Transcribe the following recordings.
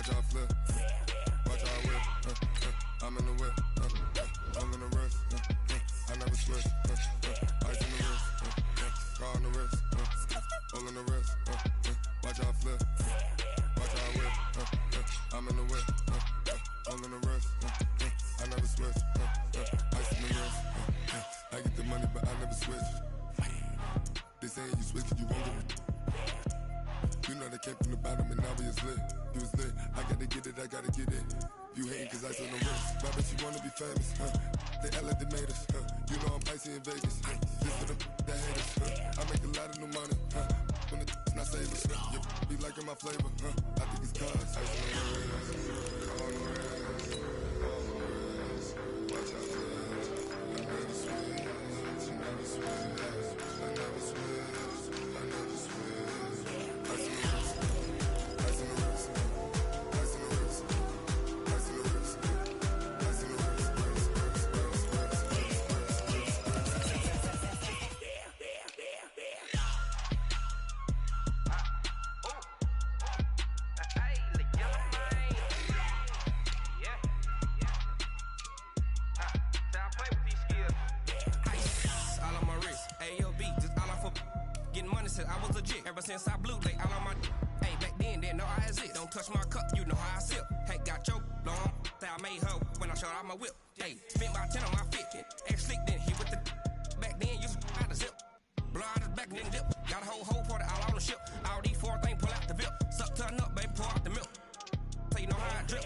Watch how I flip. Watch how I whip. I'm in the whip. I'm in the wrist. I never switch. Ice in the wrist. Car on the wrist. All in the wrist. Watch how I flip. Watch how I whip. I'm in the whip. All in the wrist. I never switch. Ice in the wrist. I get the money, but I never switch. They saying you switch, you won't get it. You know they came from the bottom and now we is lit. You was lit, I gotta get it, I gotta get it. You hating cause ice on the wrist. Why bet you wanna be famous, They Ella they made us, You know I'm icy in Vegas, This for the that hate us, I make a lot of new money, When it's not savers, You be liking my flavor, I think it's cause ice on the wrist, on the wrist, on the wrist. Watch out for this. I never switch, I never switch, I never switch, I never switch. Ice on the wrist, ice on the wrist, ice on the wrist, ice on the wrist, ice on the wrist, I was legit ever since I blew they all on my hey back then didn't know I exist. Don't touch my cup, you know how I sip. Hey, got your long that I made her when I showed out my whip. Hey, spent about 10 on my fit. Ex-slick then hit with the back then used to out the zip. Blow out his back and then dip. Got a whole party all on the ship. All these four things pull out the VIP. Suck turn up, baby, pour out the milk. So you know how I drip.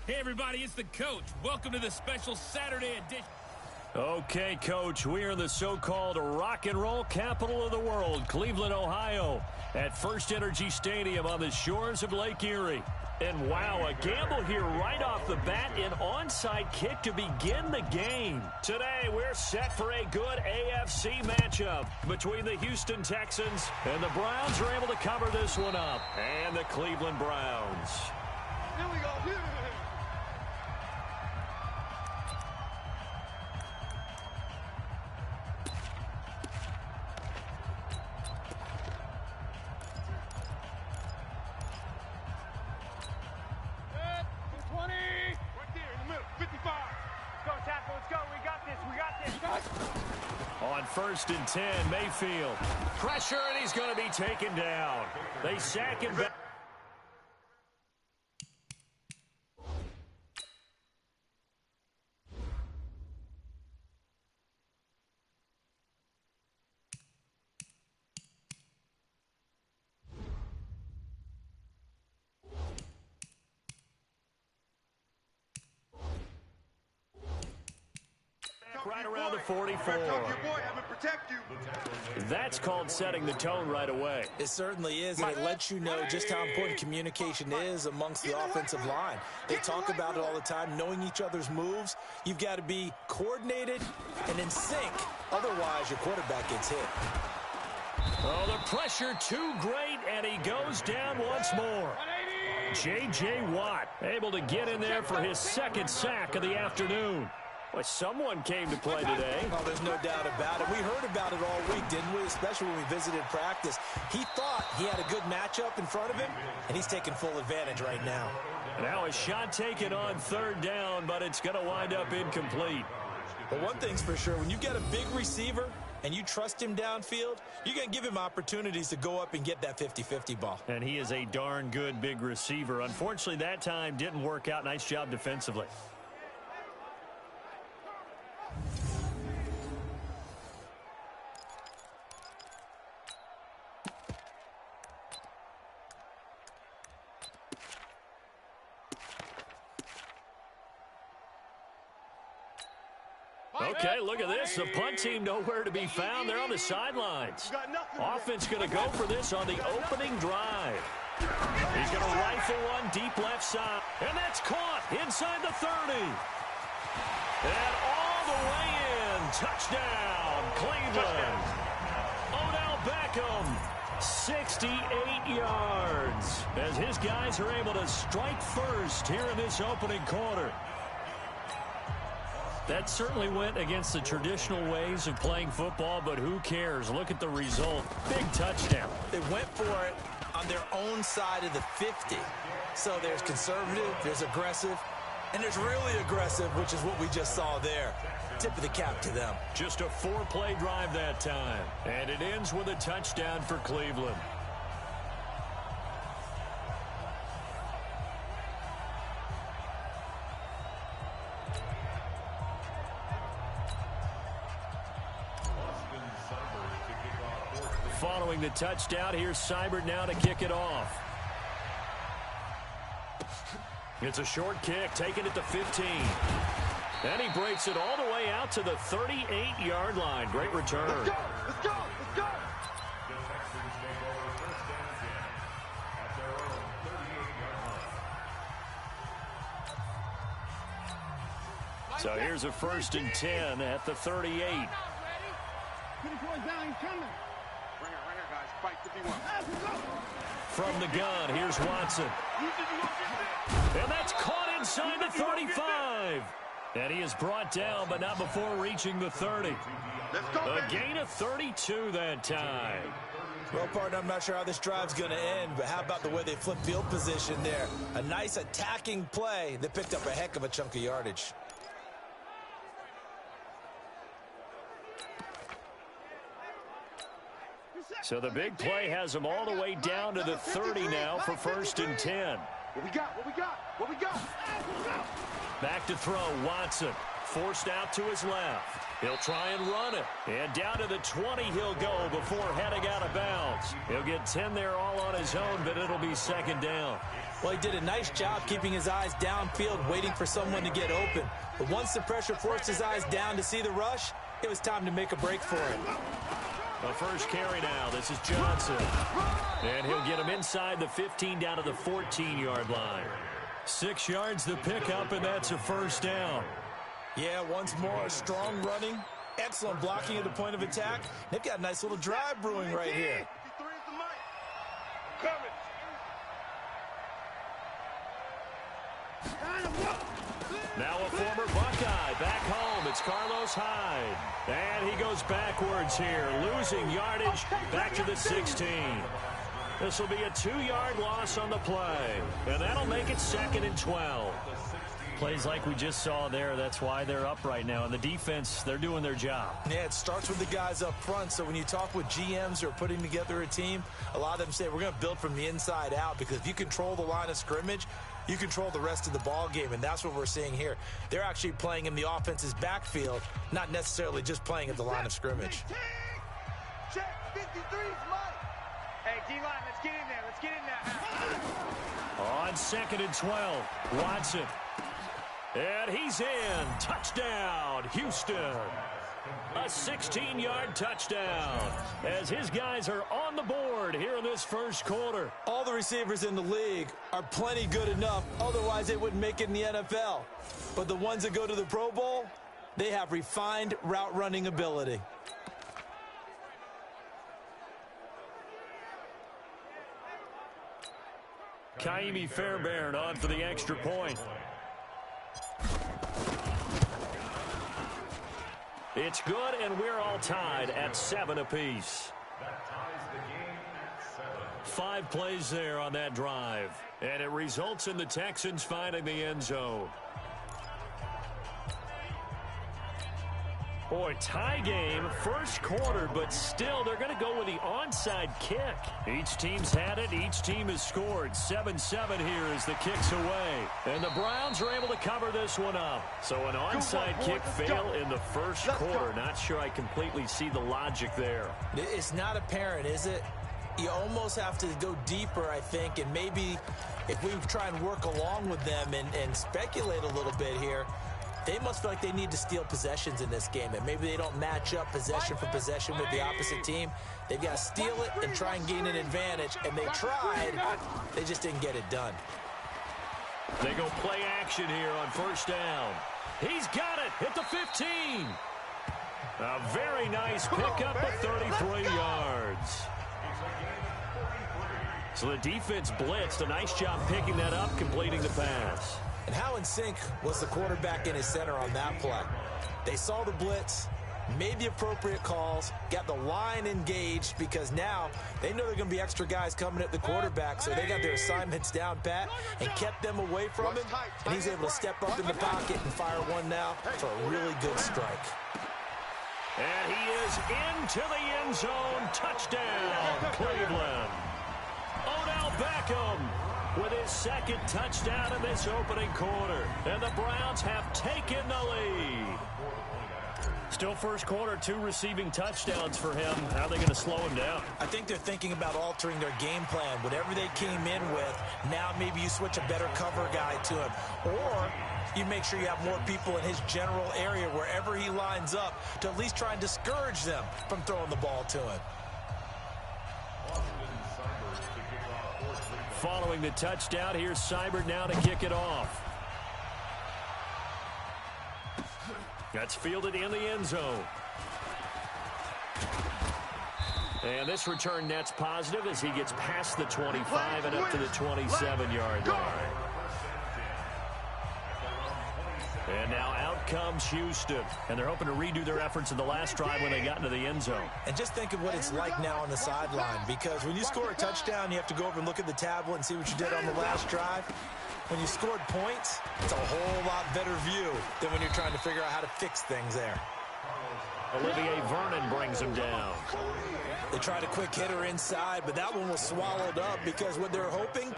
Hey, everybody, it's the Coach. Welcome to the special Saturday edition. Okay, Coach, we are in the so-called rock and roll capital of the world, Cleveland, Ohio, at First Energy Stadium on the shores of Lake Erie. And wow, a gamble here right off the bat, an onside kick to begin the game. Today, we're set for a good AFC matchup between the Houston Texans, and the Browns are able to cover this one up. And the Cleveland Browns. Here we go. On 1st and 10, Mayfield. Pressure, and he's going to be taken down. They sack him back. Right around the 44. That's called setting the tone right away. It certainly is, and it lets you know just how important communication is amongst the offensive line. They talk about it all the time, knowing each other's moves. You've got to be coordinated and in sync. Otherwise, your quarterback gets hit. Oh, the pressure too great, and he goes down once more. J.J. Watt able to get in there for his second sack of the afternoon. Well, someone came to play today. Oh, there's no doubt about it. We heard about it all week, didn't we? Especially when we visited practice. He thought he had a good matchup in front of him, and he's taking full advantage right now. Now a shot taken on 3rd down, but it's going to wind up incomplete. But one thing's for sure, when you get a big receiver and you trust him downfield, you're going to give him opportunities to go up and get that 50-50 ball. And he is a darn good big receiver. Unfortunately, that time didn't work out. Nice job defensively. Okay, look at this. The punt team nowhere to be found. They're on the sidelines. Offense going to go for this on the opening drive. He's going to rifle one deep left side. And that's caught inside the 30. And all the way in. Touchdown, Cleveland. Odell Beckham, 68 yards. As his guys are able to strike first here in this opening quarter. That certainly went against the traditional ways of playing football, but who cares? Look at the result. Big touchdown. They went for it on their own side of the 50. So there's conservative, there's aggressive, and there's really aggressive, which is what we just saw there. Tip of the cap to them. Just a 4-play drive that time. And it ends with a touchdown for Cleveland. Following the touchdown, here's Seibert now to kick it off. It's a short kick, taking it to 15. And he breaks it all the way out to the 38-yard line. Great return. Let's go! Let's go! Let's go! So here's a 1st and 10 at the 38. Down, he's coming. Right here, guys. Fight 51. From the gun, here's Watson. And that's caught inside the 35. And he is brought down, but not before reaching the 30. Let's go, A gain of 32 that time. Well, partner, I'm not sure how this drive's going to end, but how about the way they flip field position there? A nice attacking play that picked up a heck of a chunk of yardage. So the big play has them all the way down to the 30 now for 1st and 10. What we got? What we got? What we got? Back to throw, Watson. Forced out to his left. He'll try and run it. And down to the 20 he'll go before heading out of bounds. He'll get 10 there all on his own, but it'll be 2nd down. Well, he did a nice job keeping his eyes downfield, waiting for someone to get open. But once the pressure forced his eyes down to see the rush, it was time to make a break for him. The first carry now. This is Johnson. And he'll get him inside the 15 down to the 14-yard line. 6 yards the pickup, and that's a 1st down. Yeah, once more, strong running, excellent blocking at the point of attack. They've got a nice little drive brewing right here. Now a former Buckeye back home. It's Carlos Hyde. And he goes backwards here, losing yardage back to the 16. This will be a 2-yard loss on the play. And that'll make it 2nd and 12. Plays like we just saw there, that's why they're up right now. And the defense, they're doing their job. Yeah, it starts with the guys up front. So when you talk with GMs who are putting together a team, a lot of them say we're going to build from the inside out, because if you control the line of scrimmage, you control the rest of the ball game, and that's what we're seeing here. They're actually playing in the offense's backfield, not necessarily just playing at the line of scrimmage. Check 53's Mike. Hey, D-line, let's get in there. Let's get in there. On 2nd and 12, Watson. And he's in. Touchdown, Houston. A 16-yard touchdown as his guys are on the board here in this first quarter. All the receivers in the league are plenty good enough, otherwise they wouldn't make it in the NFL. But the ones that go to the Pro Bowl, they have refined route running ability. Kaimi Fairbairn on for the extra point. It's good, and we're all tied at 7 apiece. 5 plays there on that drive, and it results in the Texans finding the end zone. Boy, tie game, first quarter, but still they're going to go with the onside kick. Each team's had it. Each team has scored. 7-7 here as the kick's away. And the Browns are able to cover this one up. So an onside kick fail in the first quarter. Not sure I completely see the logic there. It's not apparent, is it? You almost have to go deeper, I think, and maybe if we try and work along with them and speculate a little bit here, they must feel like they need to steal possessions in this game, and maybe they don't match up possession for possession with the opposite team. They've got to steal it and try and gain an advantage, and they tried. They just didn't get it done. They go play action here on first down. He's got it at the 15. A very nice pickup of 33 yards. So the defense blitzed. A nice job picking that up, completing the pass. And how in sync was the quarterback in his center on that play? They saw the blitz, made the appropriate calls, got the line engaged because now they know there are going to be extra guys coming at the quarterback, so they got their assignments down pat and kept them away from him, and he's able to step up in the pocket and fire one now for a really good strike. And he is into the end zone. Touchdown, Cleveland. Odell Beckham with his second touchdown in this opening quarter. And the Browns have taken the lead. Still first quarter, 2 receiving touchdowns for him. How are they going to slow him down? I think they're thinking about altering their game plan. Whatever they came in with, now maybe you switch a better cover guy to him. Or you make sure you have more people in his general area wherever he lines up to at least try and discourage them from throwing the ball to him. Following the touchdown, here's Seibert now to kick it off. That's fielded in the end zone. And this return net's positive as he gets past the 25 and up to the 27-yard line. And now out comes Houston. And they're hoping to redo their efforts in the last drive when they got into the end zone. And just think of what it's like now on the sideline, because when you score a touchdown, you have to go over and look at the tablet and see what you did on the last drive. When you scored points, it's a whole lot better view than when you're trying to figure out how to fix things there. Olivier Vernon brings him down. They tried a quick hitter inside, but that one was swallowed up because what they're hoping,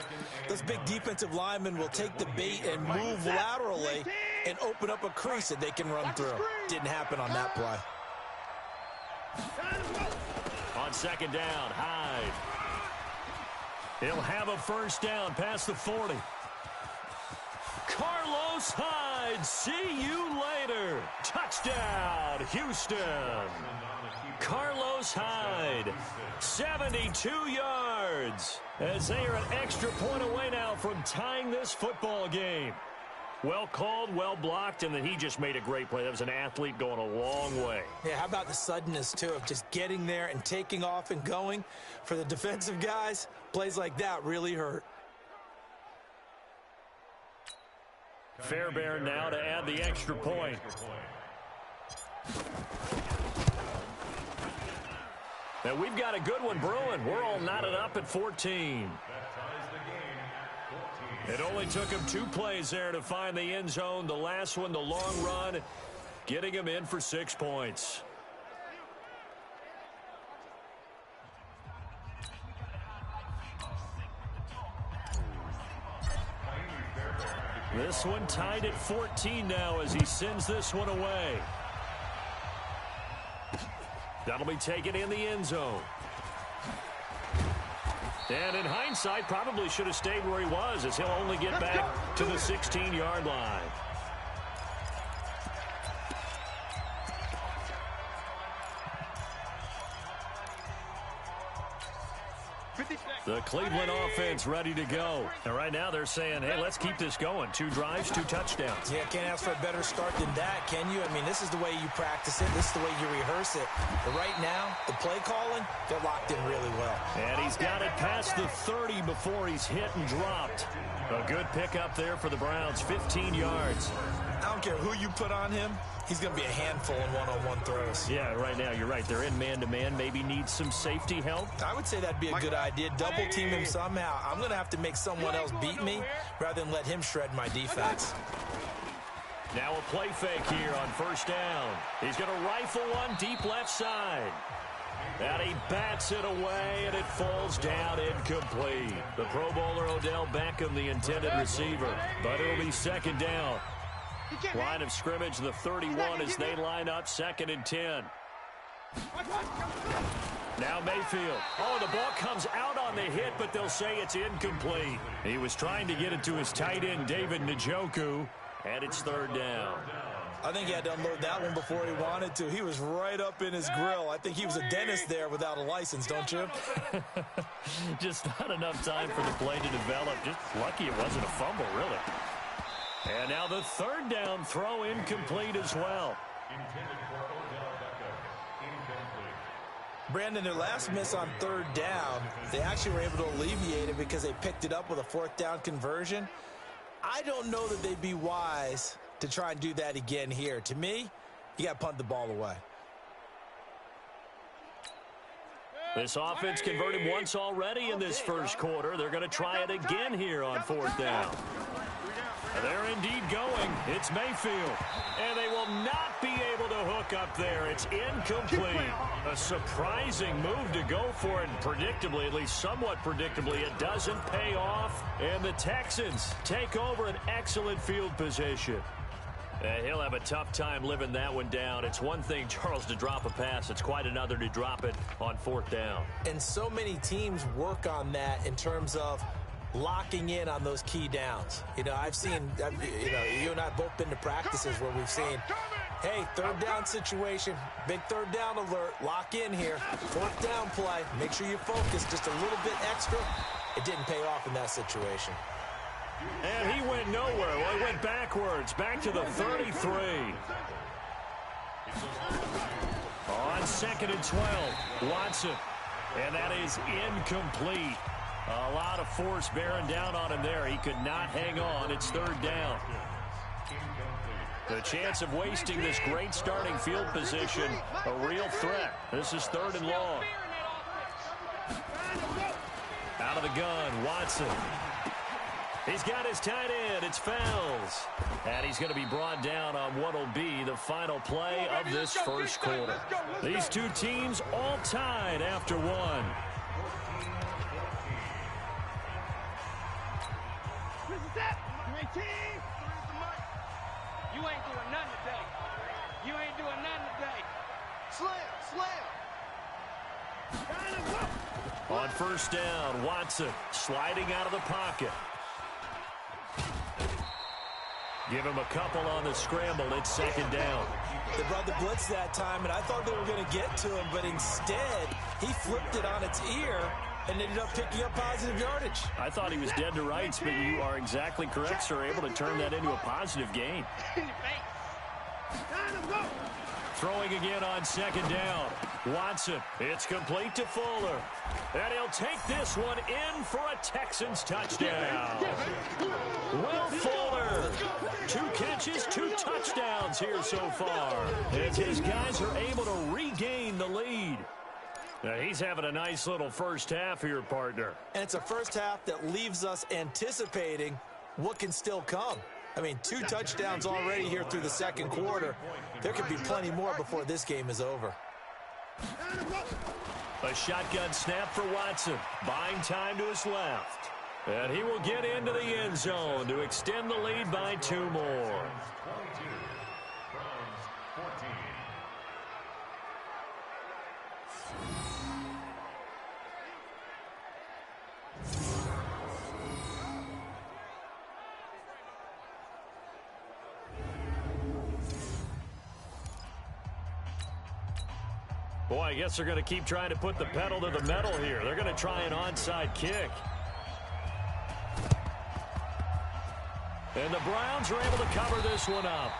those big defensive linemen will take the bait and move laterally and open up a crease that they can run through. Didn't happen on that play. On second down, Hyde. He'll have a first down past the 40. Carlos Hyde, see you later. Touchdown, Houston. Carlos Hyde, 72 yards, as they are an extra point away now from tying this football game. Well called, well blocked, and then he just made a great play. That was an athlete going a long way. Yeah, how about the suddenness, too, of just getting there and taking off and going? For the defensive guys, plays like that really hurt. Fairbairn now to add the extra point. And we've got a good one brewing. We're all knotted up at 14. It only took him 2 plays there to find the end zone. The last one, the long run, getting him in for 6 points. This one tied at 14 now as he sends this one away. That'll be taken in the end zone. And in hindsight, probably should have stayed where he was, as he'll only get back to the 16-yard line. The Cleveland offense ready to go. And right now they're saying, hey, let's keep this going. 2 drives, 2 touchdowns. Yeah, can't ask for a better start than that, can you? I mean, this is the way you practice it. This is the way you rehearse it. But right now, the play calling, they're locked in really well. And he's got it past the 30 before he's hit and dropped. A good pickup there for the Browns, 15 yards. I don't care who you put on him. He's going to be a handful in one-on-one throws. Yeah, right now, you're right. They're in man-to-man. Maybe needs some safety help. I would say that'd be a good idea. Double team him somehow. I'm going to have to make someone else beat me rather than let him shred my defense. Now a play fake here on first down. He's going to rifle one deep left side. And he bats it away, and it falls down incomplete. The Pro Bowler Odell Beckham, the intended receiver. But it'll be second down. Line of scrimmage, the 31 as they line up, 2nd and 10. Now Mayfield. Oh, the ball comes out on the hit, but they'll say it's incomplete. He was trying to get it to his tight end, David Njoku, and it's 3rd down. I think he had to unload that one before he wanted to. He was right up in his grill. I think he was a dentist there without a license, don't you? Just not enough time for the play to develop. Just lucky it wasn't a fumble, really. And now the 3rd down throw incomplete as well. Brandon, their last miss on 3rd down, they actually were able to alleviate it because they picked it up with a 4th down conversion. I don't know that they'd be wise to try and do that again here. To me, you got to punt the ball away. This offense converted once already in this first quarter. They're going to try it again here on 4th down. They're indeed going. It's Mayfield. And they will not be able to hook up there. It's incomplete. A surprising move to go for it. And predictably, at least somewhat predictably, it doesn't pay off. And the Texans take over an excellent field position. He'll have a tough time living that one down. It's one thing, Charles, to drop a pass. It's quite another to drop it on 4th down. And so many teams work on that in terms of locking in on those key downs. You know, I've seen, you and I have both been to practices where we've seen, hey, 3rd down situation, big 3rd down alert, lock in here, 4th down play, make sure you focus just a little bit extra. It didn't pay off in that situation. And he went nowhere. Well, he went backwards, back to the 33. On 2nd and 12, Watson. And that is incomplete. A lot of force bearing down on him there. He could not hang on. It's 3rd down. The chance of wasting this great starting field position, a real threat. This is 3rd and long. Out of the gun, Watson. He's got his tight end. It's Fells. And he's going to be brought down on what will be the final play of this first quarter. These two teams all tied after one. You ain't doing nothing today. You ain't doing nothing today. Slam. On 1st down, Watson sliding out of the pocket. Give him a couple on the scramble. It's 2nd down. They brought the blitz that time, and I thought they were going to get to him, but instead, he flipped it on its ear and ended up picking up positive yardage. I thought he was dead to rights, but you are exactly correct, sir. Able to turn that into a positive gain. Throwing again on 2nd down. Watson. It's complete to Fuller. And he'll take this one in for a Texans touchdown. Will Fuller. 2 catches, 2 touchdowns here so far. As his guys are able to regain the lead. Now, he's having a nice little first half here, partner. And it's a first half that leaves us anticipating what can still come. I mean, 2 touchdowns already here through the 2nd quarter. There could be plenty more before this game is over. A shotgun snap for Watson. Buying time to his left. And he will get into the end zone to extend the lead by 2 more. Boy, I guess they're going to keep trying to put the pedal to the metal here. They're going to try an onside kick. And the Browns are able to cover this one up.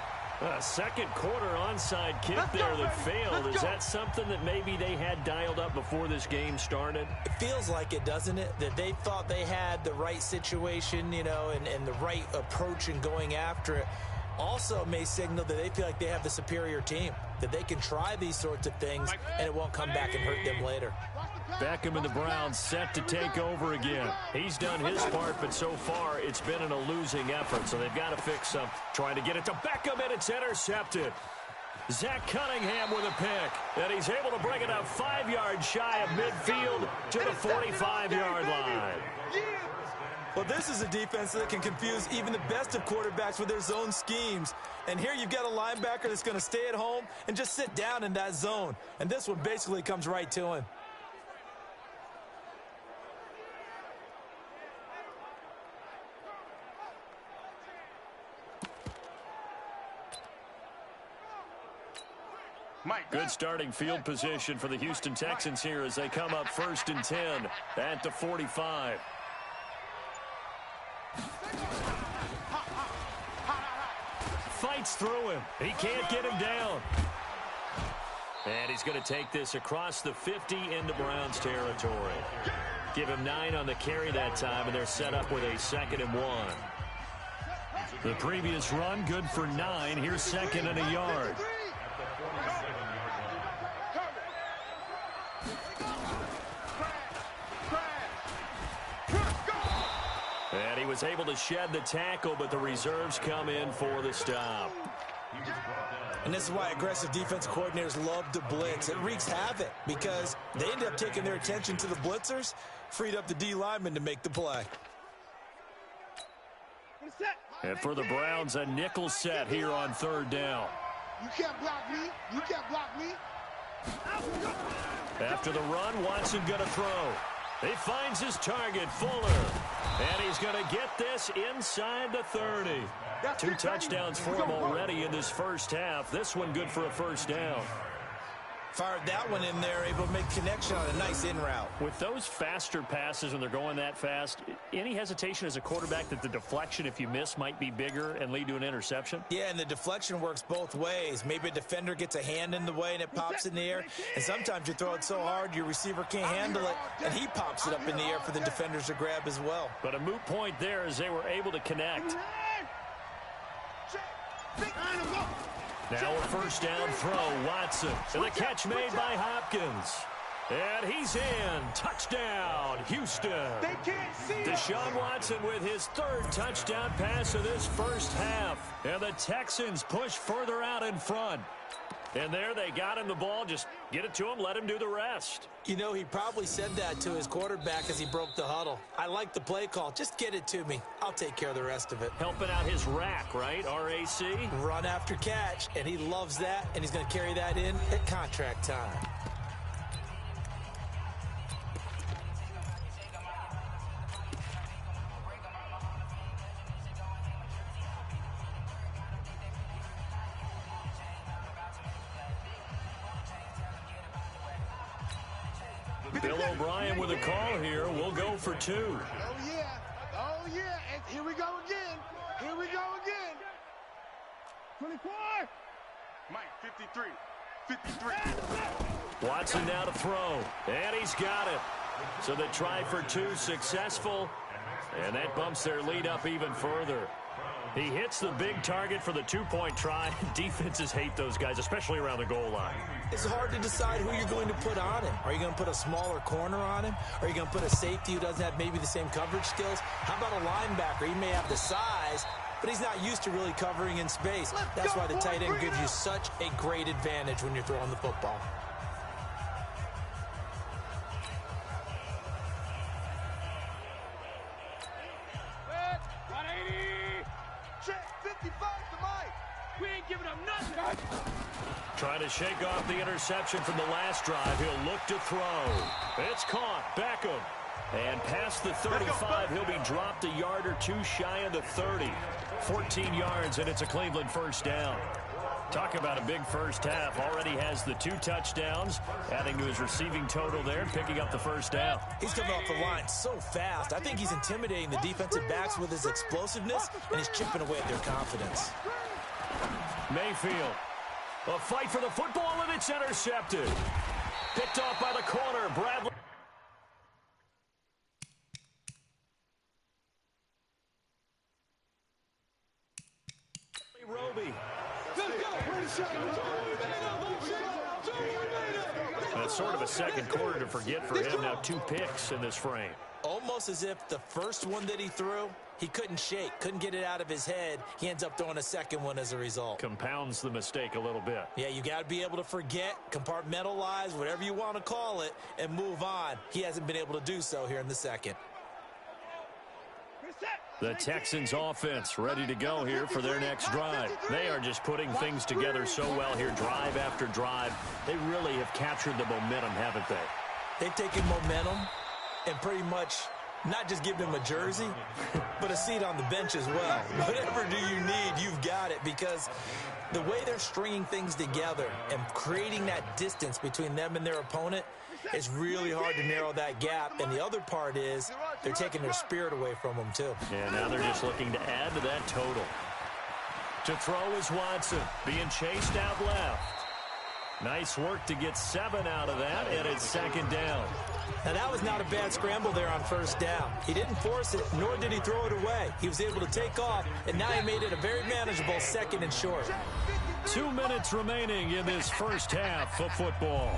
A 2nd quarter onside kick there that failed. Is that something that maybe they had dialed up before this game started? It feels like it, doesn't it? That they thought they had the right situation, you know, and the right approach in going after it. Also may signal that they feel like they have the superior team, that they can try these sorts of things and it won't come back and hurt them later. Beckham and the Browns set to take over again. He's done his part, but so far it's been in a losing effort, so they've got to fix something. Trying to get it to Beckham, and it's intercepted. Zach Cunningham with a pick, and he's able to bring it up 5 yards shy of midfield to the 45-yard line. Well, this is a defense that can confuse even the best of quarterbacks with their zone schemes. And here you've got a linebacker that's going to stay at home and just sit down in that zone. And this one basically comes right to him. Good starting field position for the Houston Texans here as they come up 1st and 10 at the 45. Fights through him. He can't get him down. And he's going to take this across the 50 into Browns territory. Give him 9 on the carry that time, and they're set up with a 2nd and 1. The previous run, good for 9. Here's 2nd and a yard. And he was able to shed the tackle, but the reserves come in for the stop. And this is why aggressive defense coordinators love to blitz. It wreaks havoc because they end up taking their attention to the blitzers, freed up the D lineman to make the play. And for the Browns, a nickel set here on 3rd down. You can't block me. You can't block me. After the run, Watson going to throw. He finds his target, Fuller. And he's going to get this inside the 30. 2 touchdowns for him already in this first half. This one good for a 1st down. Fired that one in there, able to make connection on a nice in route. With those faster passes when they're going that fast, any hesitation as a quarterback that the deflection, if you miss, might be bigger and lead to an interception? Yeah, and the deflection works both ways. Maybe a defender gets a hand in the way and it pops in the air. And sometimes you throw it so hard your receiver can't handle it, and he pops it up in the air for the defenders to grab as well. But a moot point there as they were able to connect. Now a 1st down throw, Watson. And the catch made by Hopkins. And he's in. Touchdown, Houston. They can't see it. Deshaun Watson with his 3rd touchdown pass of this first half. And the Texans push further out in front. And there they got him the ball. Just get it to him, let him do the rest. You know, he probably said that to his quarterback as he broke the huddle. I like the play call. Just get it to me. I'll take care of the rest of it. Helping out his rack, right? R-A-C? Run after catch, and he loves that, and he's going to carry that in at contract time. Bill O'Brien with a call here. We'll go for 2. Oh, yeah. Oh, yeah. And here we go again. Here we go again. 24. Mike, 53. 53. Watson now to throw. And he's got it. So they try for 2, successful. And that bumps their lead up even further. He hits the big target for the 2-point try. Defenses hate those guys, especially around the goal line. It's hard to decide who you're going to put on him. Are you going to put a smaller corner on him? Are you going to put a safety who doesn't have maybe the same coverage skills? How about a linebacker? He may have the size, but he's not used to really covering in space. That's why the tight end gives you such a great advantage when you're throwing the football. Trying to shake off the interception from the last drive. He'll look to throw. It's caught. Beckham. And past the 35, he'll be dropped a yard or 2 shy of the 30. 14 yards, and it's a Cleveland 1st down. Talk about a big first half. Already has the 2 touchdowns, adding to his receiving total there, picking up the 1st down. He's coming off the line so fast. I think he's intimidating the defensive backs with his explosiveness, and he's chipping away at their confidence. Mayfield. A fight for the football, and it's intercepted. Picked off by the corner, Bradley. That's sort of a second quarter to forget for him. Now 2 picks in this frame. Almost as if the first one that he threw, he couldn't shake, couldn't get it out of his head. He ends up throwing a second one as a result. Compounds the mistake a little bit. Yeah, you got to be able to forget, compartmentalize, whatever you want to call it, and move on. He hasn't been able to do so here in the second. The Texans offense ready to go here for their next drive. They are just putting things together so well here, drive after drive. They really have captured the momentum, haven't they? They've taken momentum and pretty much not just given him a jersey, but a seat on the bench as well. Whatever do you need, you've got it, because the way they're stringing things together and creating that distance between them and their opponent, it's really hard to narrow that gap. And the other part is they're taking their spirit away from them, too. Yeah, now they're just looking to add to that total. To throw is Watson, being chased out left. Nice work to get 7 out of that, and it's second down. Now, that was not a bad scramble there on first down. He didn't force it, nor did he throw it away. He was able to take off, and now he made it a very manageable second and short. 2 minutes remaining in this first half of football.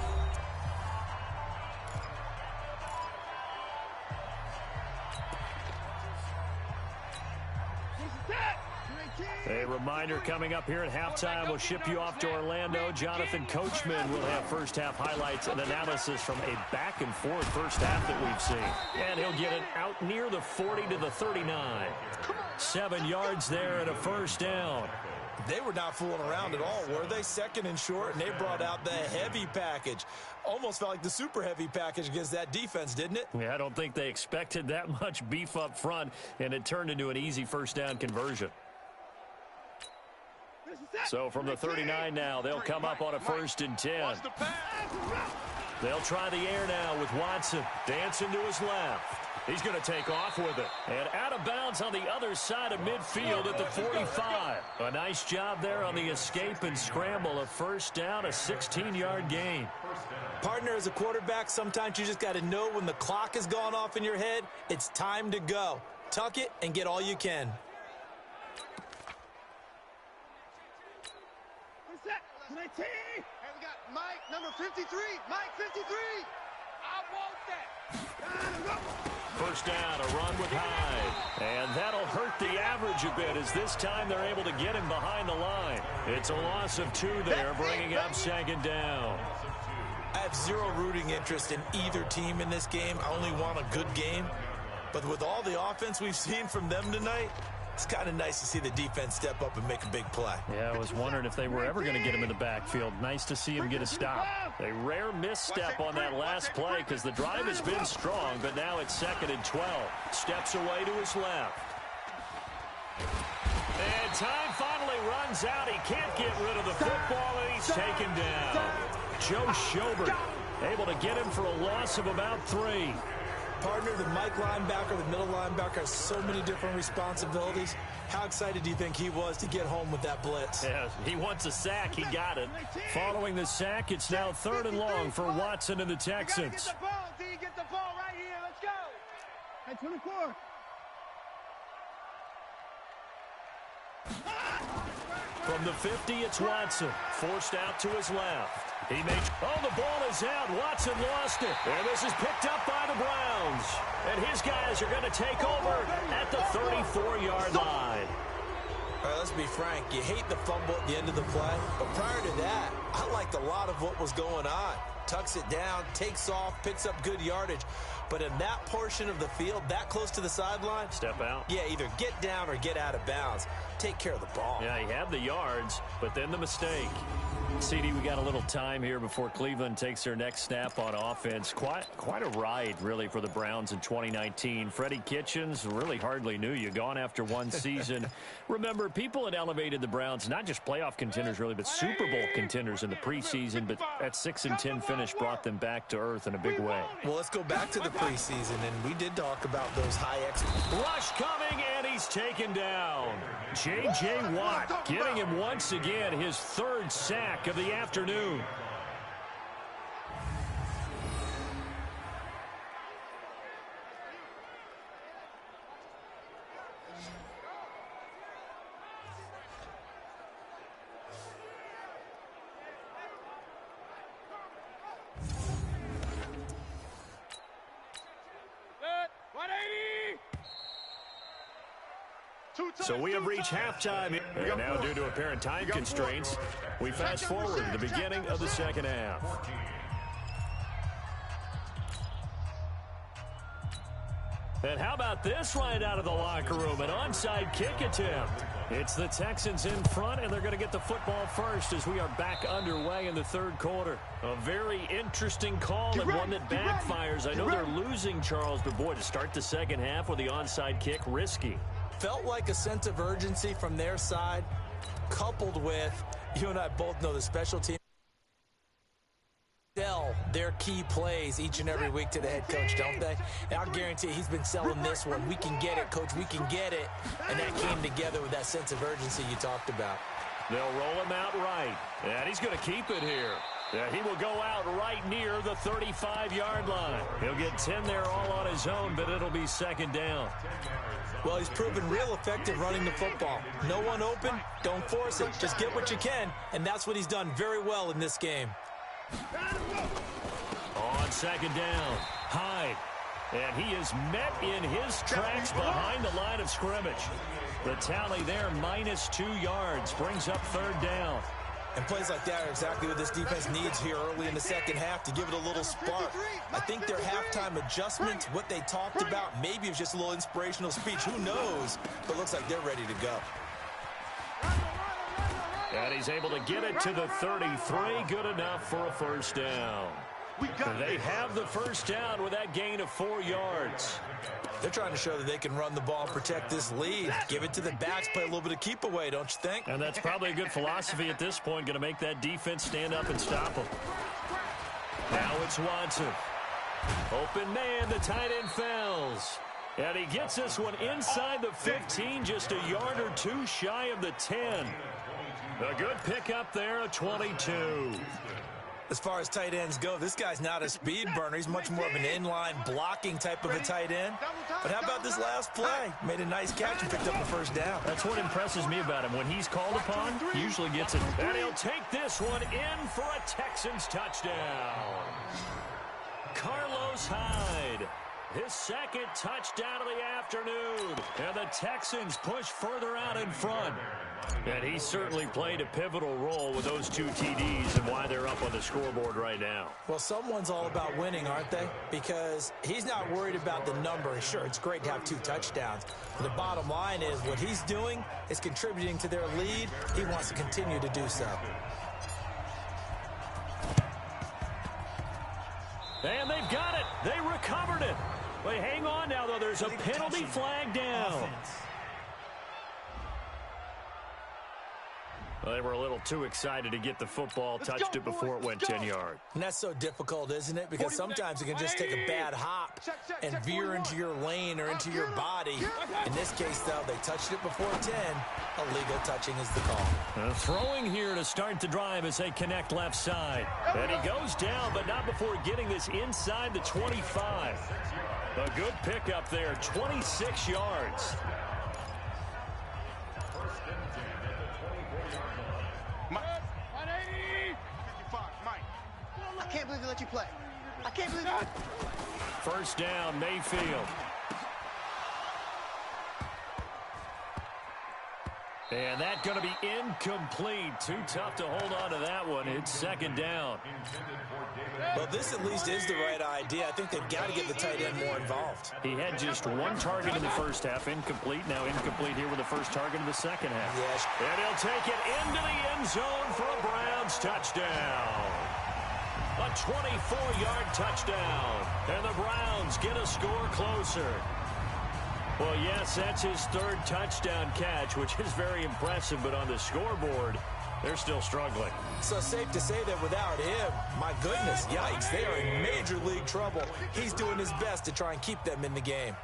A reminder coming up here at halftime. We'll ship you off to Orlando. Jonathan Coachman will have first half highlights and analysis from a back and forth first half that we've seen. And he'll get it out near the 40 to the 39. 7 yards there and a first down. They were not fooling around at all, were they? Second and short, and they brought out the heavy package. Almost felt like the super heavy package against that defense, didn't it? Yeah, I don't think they expected that much beef up front, and it turned into an easy first down conversion. So from the 39 now, they'll come up on a 1st and 10. They'll try the air now with Watson dancing to his left. He's going to take off with it. And out of bounds on the other side of midfield at the 45. A nice job there on the escape and scramble. A first down, a 16-yard gain. Partner, as a quarterback, sometimes you just got to know when the clock has gone off in your head, it's time to go. Tuck it and get all you can. Hey, we got Mike, number 53. Mike, 53. I want that. First down, a run with Hyde. And that'll hurt the average a bit as this time they're able to get him behind the line. It's a loss of 2 there, bringing up second down. I have zero rooting interest in either team in this game. I only want a good game. But with all the offense we've seen from them tonight, it's kind of nice to see the defense step up and make a big play. Yeah, I was wondering if they were ever going to get him in the backfield. Nice to see him get a stop. A rare misstep on that last play because the drive has been strong, but now it's 2nd and 12. Steps away to his left. And time finally runs out. He can't get rid of the football, and he's taken down. Joe Schobert able to get him for a loss of about 3. Partner, the Mike linebacker, the middle linebacker has so many different responsibilities. How excited do you think he was to get home with that blitz? Yeah, he wants a sack. He got it. Following the sack, it's now 3rd and long for Watson and the Texans. Get the ball, D. Get the ball right here. Let's go. Hey, 24. From the 50, it's Watson. Forced out to his left. He makes... Oh, the ball is out. Watson lost it. And this is picked up by the Browns. And his guys are going to take over at the 34-yard line. All right, let's be frank. You hate the fumble at the end of the play. But prior to that, I liked a lot of what was going on. Tucks it down, takes off, picks up good yardage. But in that portion of the field, that close to the sideline... Step out. Yeah, either get down or get out of bounds. Take care of the ball. Yeah, he had the yards, but then the mistake. CD, we got a little time here before Cleveland takes their next snap on offense. Quite a ride, really, for the Browns in 2019. Freddie Kitchens really hardly knew you. Gone after one season. Remember, people had elevated the Browns, not just playoff contenders, really, but Super Bowl contenders in the preseason. But that 6-10 finish brought them back to earth in a big way. Well, let's go back to the preseason, and we did talk about those high Rush coming, and he's taken down. J.J. Watt getting him once again his 3rd sack of the afternoon. So we have reached halftime. And now, due to apparent time constraints, we fast forward to the beginning of the second half. And how about this right out of the locker room? An onside kick attempt. It's the Texans in front, and they're going to get the football first as we are back underway in the third quarter. A very interesting call and one that backfires. I know they're losing, Charles, but boy, to start the second half with the onside kick, risky. Felt like a sense of urgency from their side, coupled with, you and I both know the special team. Sell their key plays each and every week to the head coach, don't they? And I'll guarantee he's been selling this one. We can get it, coach. We can get it. And that came together with that sense of urgency you talked about. They'll roll him out right. And he's going to keep it here. He will go out right near the 35-yard line. He'll get 10 there all on his own, but it'll be second down. Well, he's proven real effective running the football. No one open, don't force it. Just get what you can, and that's what he's done very well in this game. On second down, Hyde. And he is met in his tracks behind the line of scrimmage. The tally there, -2 yards, brings up third down. And plays like that are exactly what this defense needs here early in the second half to give it a little spark. I think their halftime adjustments, what they talked about, maybe it was just a little inspirational speech. Who knows? But it looks like they're ready to go. And he's able to get it to the 33. Good enough for a first down. They have the first down with that gain of 4 yards. They're trying to show that they can run the ball and protect this lead. Give it to the backs, play a little bit of keep away, don't you think? And that's probably a good philosophy at this point, going to make that defense stand up and stop them. Now it's Watson. Open man, the tight end Fells. And he gets this one inside the 15, just a yard or two shy of the 10. A good pickup there, a 22. As far as tight ends go, this guy's not a speed burner. He's much more of an inline blocking type of a tight end. But how about this last play? Made a nice catch and picked up the first down. That's what impresses me about him. When he's called upon, he usually gets it. And he'll take this one in for a Texans touchdown. Carlos Hyde, his second touchdown of the afternoon. And the Texans push further out in front. And he certainly played a pivotal role with those 2 TDs and why they're up on the scoreboard right now. Well, someone's all about winning, aren't they? Because he's not worried about the number. Sure, it's great to have 2 touchdowns. But the bottom line is what he's doing is contributing to their lead. He wants to continue to do so. And they've got it. They recovered it. Wait, hang on now, though. There's a penalty flag down. Well, they were a little too excited to get the football, touched it before it went 10 yards. And that's so difficult, isn't it? Because sometimes it can just take a bad hop and veer into your lane or into your body. In this case, though, they touched it before 10. Illegal touching is the call. Throwing here to start the drive as they connect left side. And he goes down, but not before getting this inside the 25. A good pickup there, 26 yards. I can't believe they let you play. I can't believe that. First down, Mayfield. And that's going to be incomplete. Too tough to hold on to that one. It's second down. Well, this at least is the right idea. I think they've got to get the tight end more involved. He had just 1 target in the first half, incomplete. Now incomplete here with the first target in the second half. Yes. And he'll take it into the end zone for a Browns touchdown. A 24-yard touchdown. And the Browns get a score closer. Well, yes, that's his 3rd touchdown catch, which is very impressive. But on the scoreboard, they're still struggling. So safe to say that without him, my goodness, yikes, they are in major league trouble. He's doing his best to try and keep them in the game.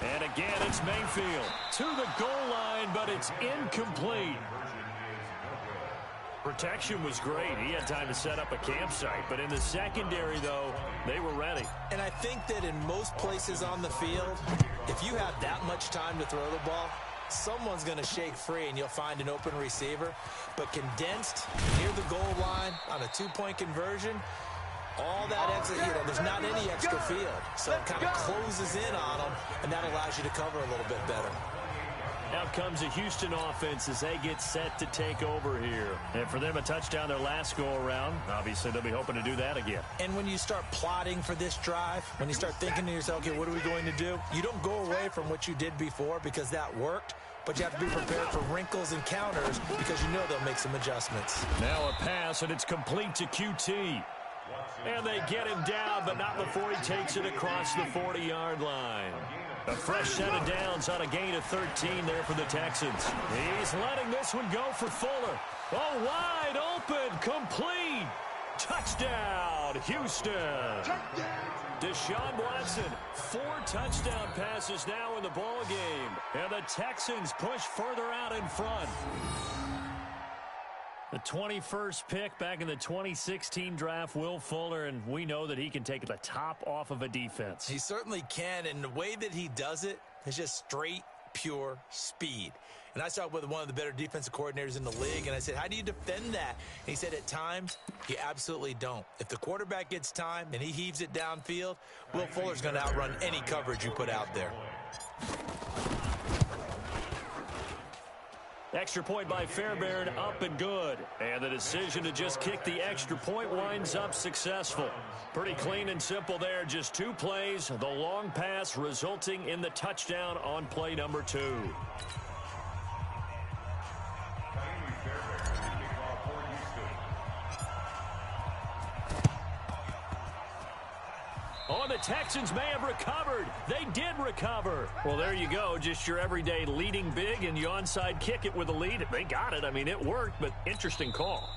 And again, it's Mayfield to the goal line, but it's incomplete. Protection was great. He had time to set up a campsite. But in the secondary, though, they were ready. And I think that in most places on the field, if you have that much time to throw the ball, someone's going to shake free and you'll find an open receiver. But condensed near the goal line on a 2-point conversion, All that extra, there's not any extra field. So it kind of closes in on them, and that allows you to cover a little bit better. Out comes the Houston offense as they get set to take over here. And for them, a touchdown their last go-around. Obviously, they'll be hoping to do that again. And when you start plotting for this drive, when you start thinking to yourself, okay, what are we going to do? You don't go away from what you did before because that worked, but you have to be prepared for wrinkles and counters because you know they'll make some adjustments. Now a pass, and it's complete to QT. And they get him down, but not before he takes it across the 40-yard line. A fresh set of downs on a gain of 13 there for the Texans. He's letting this one go for Fuller. Oh, wide open, complete. Touchdown, Houston. Deshaun Watson, 4 touchdown passes now in the ball game. And the Texans push further out in front. The 21st pick back in the 2016 draft, Will Fuller, and we know that he can take the top off of a defense. He certainly can, and the way that he does it is just straight, pure speed. And I talked with one of the better defensive coordinators in the league, and I said, how do you defend that? And he said, at times, you absolutely don't. If the quarterback gets time and he heaves it downfield, Will Fuller's going to outrun any coverage you put out there. Extra point by Fairbairn, up and good. And the decision to just kick the extra point winds up successful. Pretty clean and simple there. Just 2 plays. The long pass resulting in the touchdown on play number 2. Oh, the Texans may have recovered. They did recover. Well, there you go. Just your everyday leading big, and you onside kick it with a lead. They got it. I mean, it worked, but interesting call.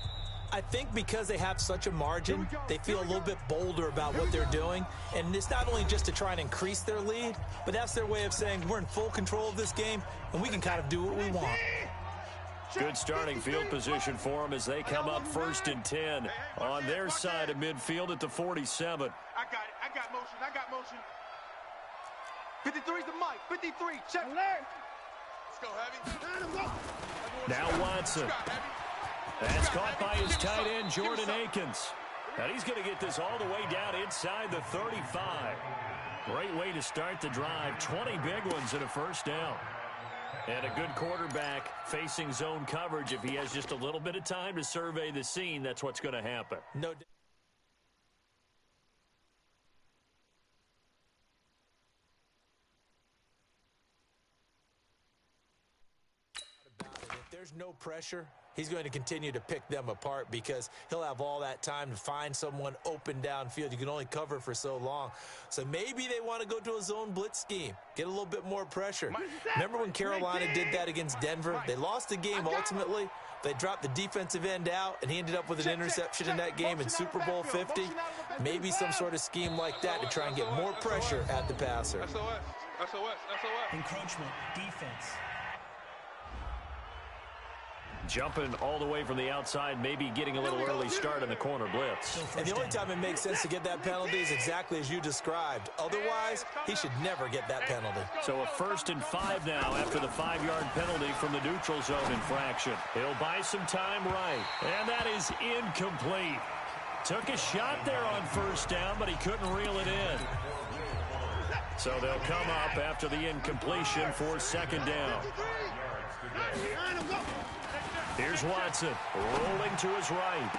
I think because they have such a margin, they feel a little bit bolder about what they're doing. And it's not only just to try and increase their lead, but that's their way of saying we're in full control of this game, and we can kind of do what we want. Good starting field position for them as they come up 1st and 10 on their side of midfield at the 47. I got motion. 53's the mic. 53. Check. Let's go, Heavy. Now Watson. That's caught by his tight end, Jordan Akins. And he's going to get this all the way down inside the 35. Great way to start the drive. 20 big ones and a first down. And a good quarterback facing zone coverage. If he has just a little bit of time to survey the scene, that's what's going to happen. No. If there's no pressure, he's going to continue to pick them apart because he'll have all that time to find someone open downfield. You can only cover for so long. So maybe they want to go to a zone blitz scheme, get a little bit more pressure. Remember when Carolina did that against Denver? They lost the game ultimately. They dropped the defensive end out, and he ended up with an interception in that game in Super Bowl 50. Maybe some sort of scheme like that to try and get more pressure at the passer. SOS. Encroachment, defense. Jumping all the way from the outside, maybe getting a little early start in the corner blitz. And the only time it makes sense to get that penalty is exactly as you described. Otherwise, he should never get that penalty. So a 1st and 5 now after the 5-yard penalty from the neutral zone infraction. He'll buy some time right. And that is incomplete. Took a shot there on 1st down, but he couldn't reel it in. So they'll come up after the incompletion for 2nd down. Here's Watson, rolling to his right.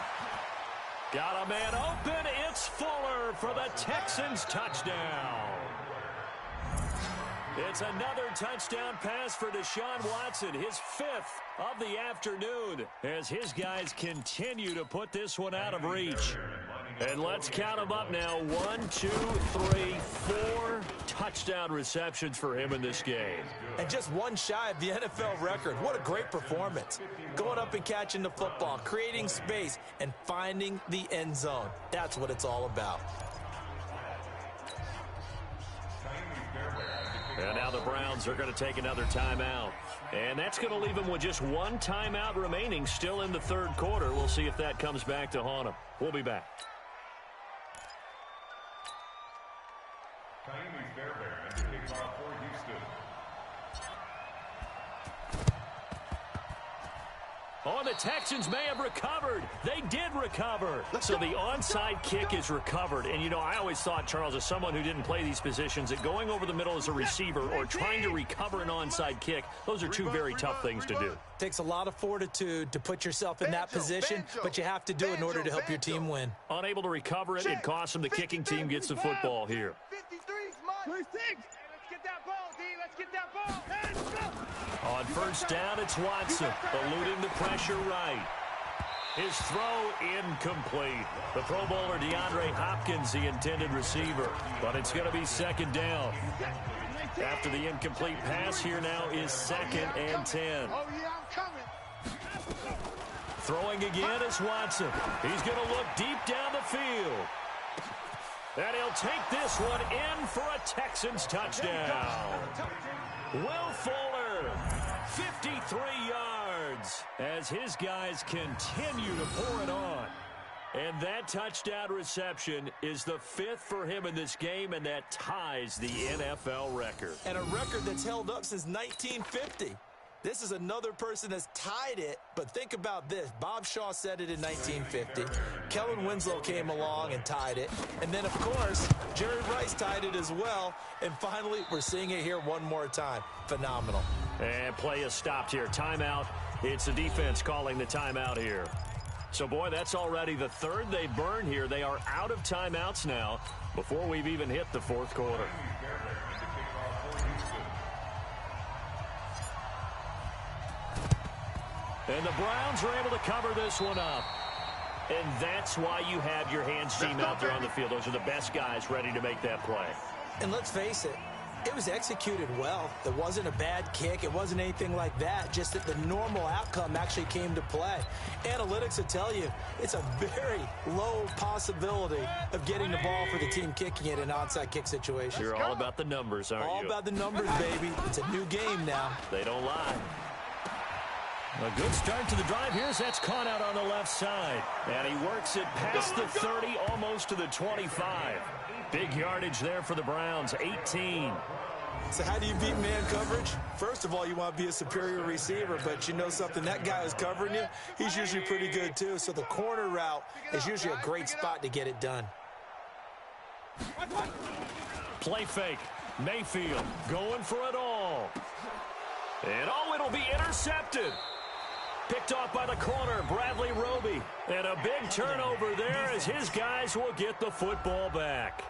Got a man open. It's Fuller for the Texans touchdown. It's another touchdown pass for Deshaun Watson, his 5th of the afternoon, as his guys continue to put this one out of reach. And let's count them up now. 1, 2, 3, 4 touchdown receptions for him in this game. And just one shy of the NFL record. What a great performance. Going up and catching the football, creating space, and finding the end zone. That's what it's all about. And now the Browns are going to take another timeout. And that's going to leave them with just 1 timeout remaining still in the 3rd quarter. We'll see if that comes back to haunt them. We'll be back. Oh, the Texans may have recovered. They did recover. So the onside kick is recovered. And, you know, I always thought, Charles, as someone who didn't play these positions, that going over the middle as a receiver or trying to recover an onside kick, those are two very tough things to do. Takes a lot of fortitude to put yourself in that position, but you have to do it in order to help your team win. Unable to recover it, it costs them. The kicking team gets the football here. 26. Let's get that ball, D. Let's get that ball. Let's go. On first down, it's Watson, eluding the pressure right. His throw incomplete. The Pro Bowler DeAndre Hopkins, the intended receiver. But it's going to be second down. After the incomplete pass, here now is 2nd and 10. Oh, yeah, I'm coming. Throwing again is Watson. He's going to look deep down the field. And he'll take this one in for a Texans touchdown. Will Fuller, 53 yards, as his guys continue to pour it on. And that touchdown reception is the 5th for him in this game, and that ties the NFL record. And a record that's held up since 1950. This is another person that's tied it, but think about this. Bob Shaw said it in 1950. Kellen Winslow came along and tied it. And then, of course, Jerry Rice tied it as well. And finally, we're seeing it here one more time. Phenomenal. And play is stopped here. Timeout. It's the defense calling the timeout here. So, boy, that's already the 3rd they burned here. They are out of timeouts now before we've even hit the 4th quarter. And the Browns are able to cover this one up. And that's why you have your hands team out there on the field. Those are the best guys ready to make that play. And let's face it, it was executed well. It wasn't a bad kick. It wasn't anything like that. Just that the normal outcome actually came to play. Analytics will tell you it's a very low possibility of getting the ball for the team kicking it in an onside kick situation. You're all about the numbers, aren't you? All about the numbers, baby. It's a new game now. They don't lie. A good start to the drive here as that's caught out on the left side. And he works it past the 30, almost to the 25. Big yardage there for the Browns, 18. So how do you beat man coverage? First of all, you want to be a superior receiver, but you know something, that guy who's covering you, he's usually pretty good too. So the corner route is usually a great spot to get it done. Play fake. Mayfield going for it all. And it'll be intercepted. Picked off by the corner, Bradley Roby. And a big turnover there as his guys will get the football back.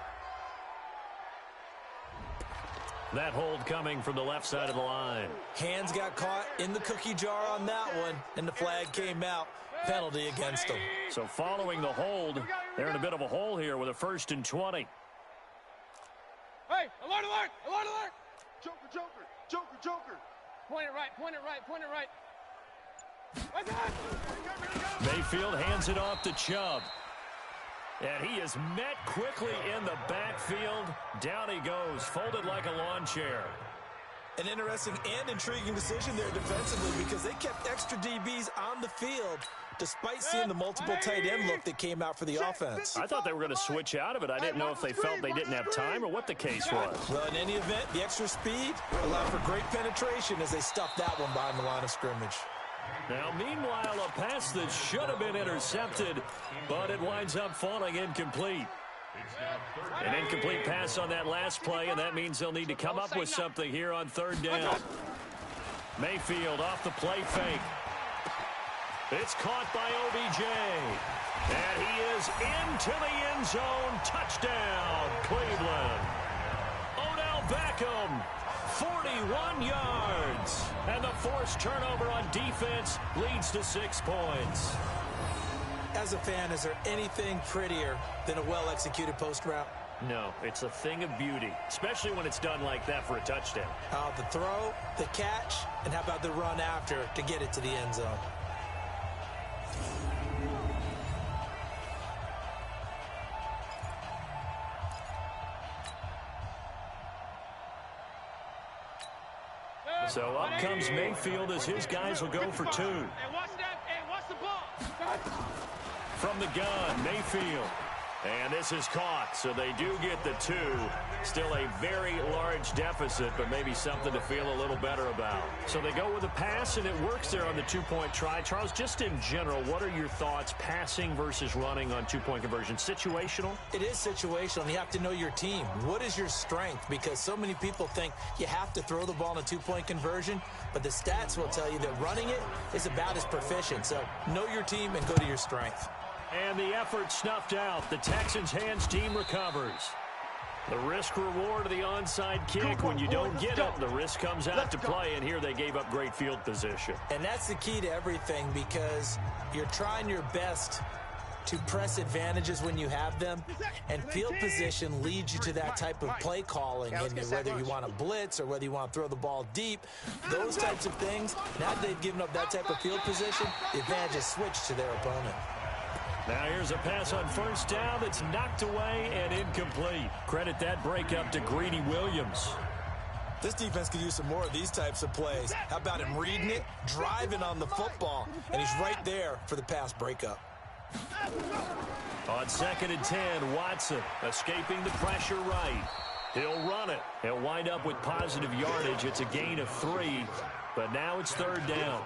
That hold coming from the left side of the line. Hands got caught in the cookie jar on that one, and the flag came out. Penalty against them. So following the hold, they're in a bit of a hole here with a 1st and 20. Hey, alert, alert, alert, alert. Joker, Joker, Joker, Joker. Point it right, point it right, point it right. Mayfield hands it off to Chubb. And he is met quickly in the backfield. Down he goes, folded like a lawn chair. An interesting and intriguing decision there defensively because they kept extra DBs on the field despite seeing the multiple tight end look that came out for the offense. I thought they were going to switch out of it. I didn't know if they felt they didn't have time or what the case was. Well, in any event, the extra speed allowed for great penetration as they stuffed that one behind the line of scrimmage. Now, meanwhile, a pass that should have been intercepted, but it winds up falling incomplete. An incomplete pass on that last play, and that means they'll need to come up with something here on 3rd down. Mayfield off the play fake. It's caught by OBJ. And he is into the end zone. Touchdown, Cleveland. Odell Beckham, 41 yards. And the forced turnover on defense leads to 6 points. As a fan, is there anything prettier than a well-executed post route? No, it's a thing of beauty, especially when it's done like that for a touchdown. The throw, the catch, and how about the run after to get it to the end zone? So up comes Mayfield as his guys will go for 2. Hey, watch that. Hey, watch the ball. From the gun, Mayfield. And this is caught, so they do get the 2. Still a very large deficit, but maybe something to feel a little better about. So they go with a pass, and it works there on the 2-point try. Charles, just in general, what are your thoughts passing versus running on 2-point conversion? Situational? It is situational, and you have to know your team. What is your strength? Because so many people think you have to throw the ball in a 2-point conversion, but the stats will tell you that running it is about as proficient. So know your team and go to your strength. And the effort snuffed out. The Texans' hands team recovers. The risk reward of the onside kick. When you don't get it, the risk comes out to play, and here they gave up great field position. And that's the key to everything, because you're trying your best to press advantages when you have them, and field position leads you to that type of play calling, and whether you want to blitz or whether you want to throw the ball deep, those types of things. Now that they've given up that type of field position, the advantage is switched to their opponent. Now here's a pass on first down that's knocked away and incomplete. Credit that breakup to Greedy Williams. This defense could use some more of these types of plays. How about him reading it, driving on the football, and he's right there for the pass breakup. On 2nd and 10, Watson escaping the pressure right. He'll run it. He'll wind up with positive yardage. It's a gain of 3, but now it's 3rd down.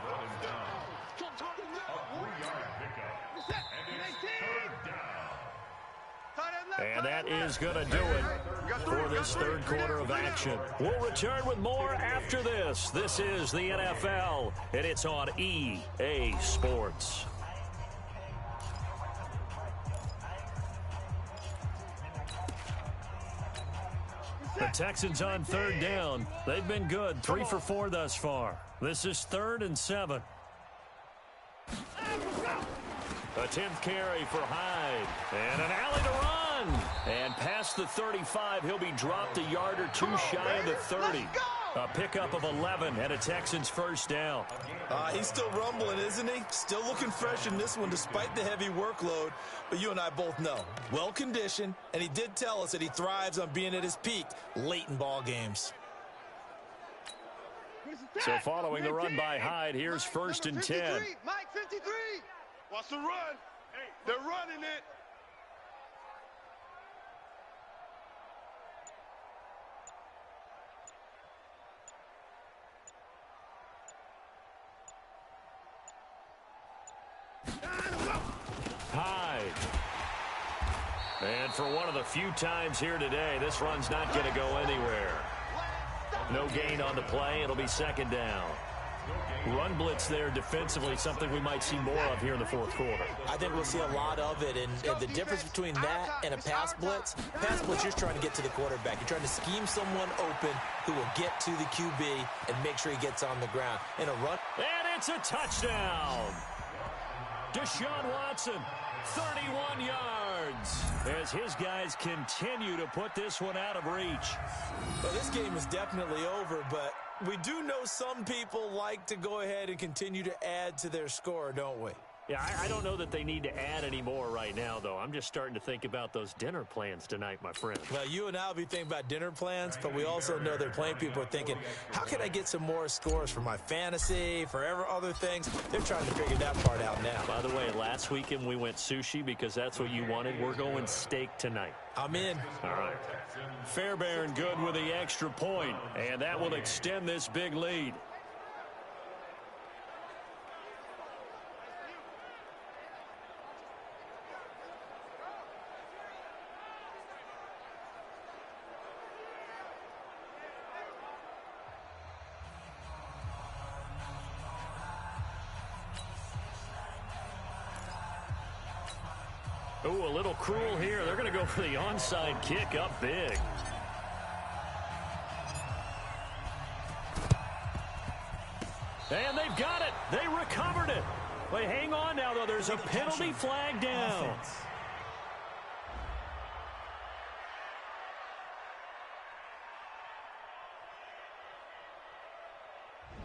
And that is going to do it for this 3rd quarter of action. We'll return with more after this. This is the NFL, and it's on EA Sports. The Texans on 3rd down. They've been good, 3 for 4 thus far. This is 3rd and 7. A 10th carry for Hyde. And an alley to run. And past the 35, he'll be dropped a yard or 2 shy of the 30. A pickup of 11 and a Texans 1st down. He's still rumbling, isn't he? Still looking fresh in this one despite the heavy workload. But you and I both know, well-conditioned, and he did tell us that he thrives on being at his peak late in ball games. So following the run by Hyde, here's 1st and 10. Mike 53. What's the run? They're running it. Hyde. And for one of the few times here today, this run's not going to go anywhere. No gain on the play. It'll be 2nd down. Run blitz there defensively, something we might see more of here in the 4th quarter. I think we'll see a lot of it, and the difference between that and a pass blitz, you're just trying to get to the quarterback. You're trying to scheme someone open who will get to the QB and make sure he gets on the ground. In a run. And it's a touchdown. Deshaun Watson, 31 yards, as his guys continue to put this one out of reach. Well, this game is definitely over, but we do know some people like to go ahead and continue to add to their score, don't we? Yeah, I don't know that they need to add any more right now, though. I'm just starting to think about those dinner plans tonight, my friend. Well, you and I will be thinking about dinner plans, but we also know that plenty of people are thinking, how can I get some more scores for my fantasy, for other things? They're trying to figure that part out now. By the way, last weekend we went sushi because that's what you wanted. We're going steak tonight. I'm in. All right. Fairbairn good with the extra point, and that will extend this big lead. Ooh, a little cruel here. They're going to go for the onside kick up big. And they've got it. They recovered it. Wait, hang on now, though. There's a penalty flag down.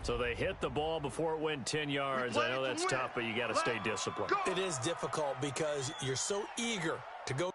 So they hit the ball before it went 10 yards. I know that's tough, but you got to stay disciplined. It is difficult because you're so eager to go.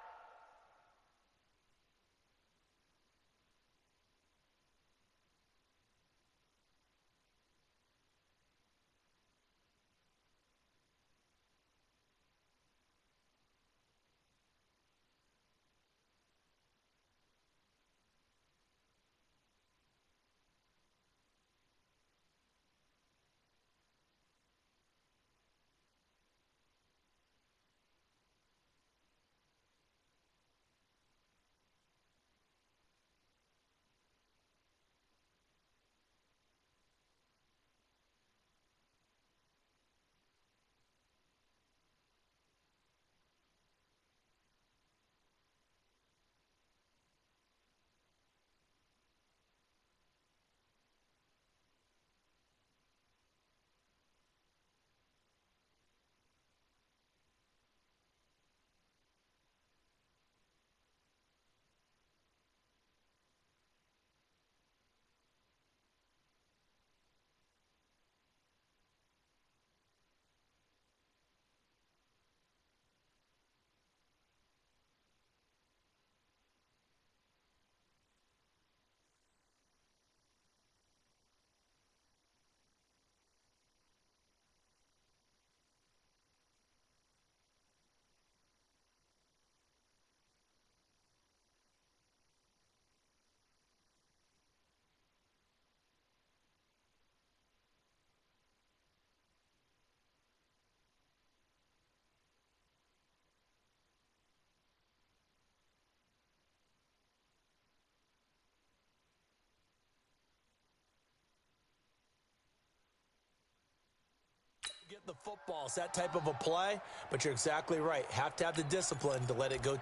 the football. It's that type of a play, but you're exactly right. Have to have the discipline to let it go